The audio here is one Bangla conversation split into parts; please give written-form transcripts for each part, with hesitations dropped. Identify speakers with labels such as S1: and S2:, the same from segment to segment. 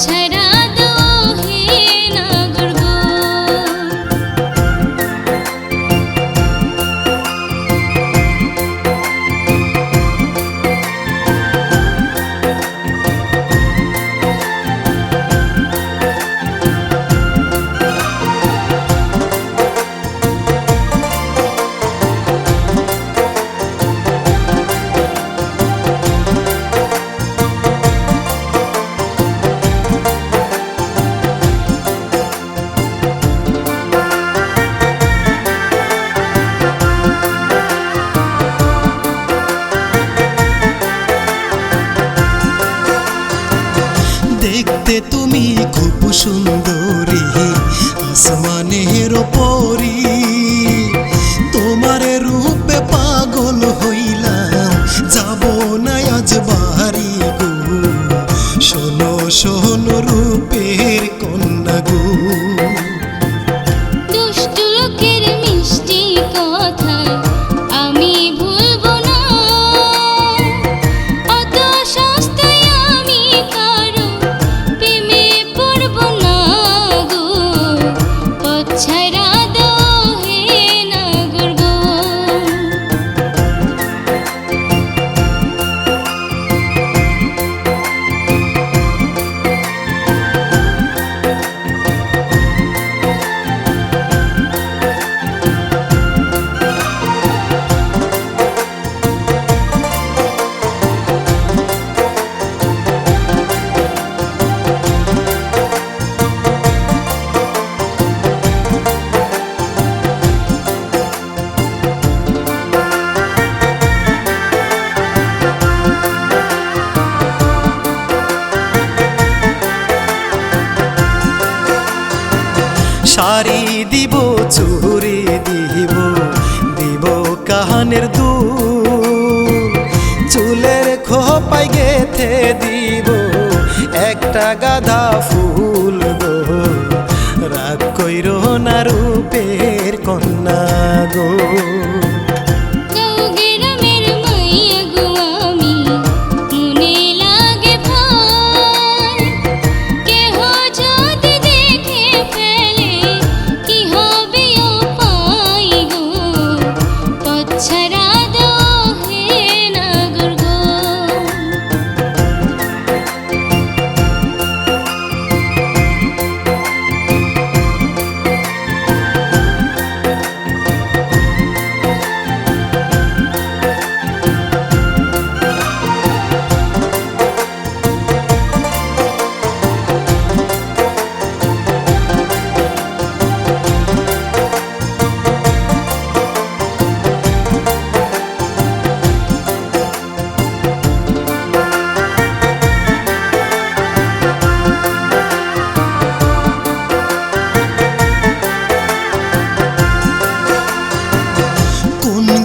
S1: ছাড়া দো হে নাগর গো।
S2: দেখতে তুমি খুব সুন্দরী আসমানের পরি, তোমার রূপে পাগল হইলাম, যাব না আজ বাড়ি গো। শোনো শোনো রূপের কন্যা গো।
S1: দুষ্টু লোকের মিষ্টি কথা আমি ভুলবো না, অত সস্তায় আমি কারো প্রেমে পড়বো না গো। পথ ছাড়া দো হে নাগর গো।
S2: শাড়ি দিব, চুড়ি দিব, দিব কানের দুল, চুলের খোপায় গেথে দিব একটা গাঁদা ফুল গো। রাগ কইরো না রূপের কন্যা গো।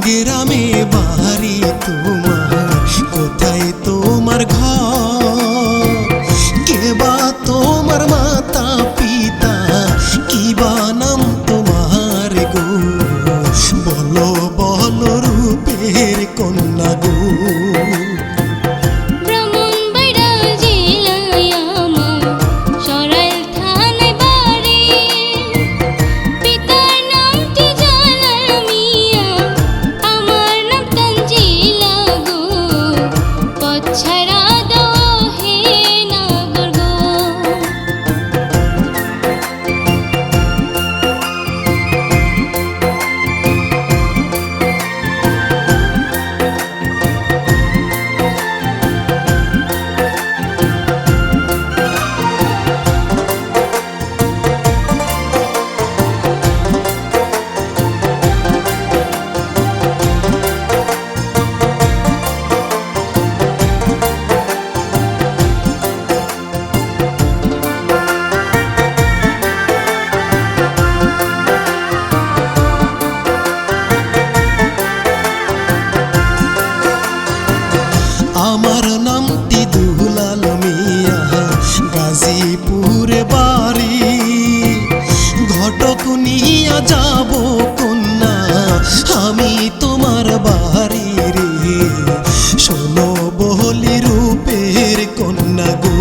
S2: গ্রামে বাড়ি তোমার, কোথায় তোমার ঘর, কে বা তোমার মাতা পিতা, কি বা নাম তোমার গো। বলো বলো রূপের কন্যা গো। আমার নামটি দুলাল মিয়া, গাজীপুরে বাড়ি, ঘটক নিয়া যাব কন্যা আমি তোমার বাড়ি রে। শোনো বলি রূপের কন্যা গো।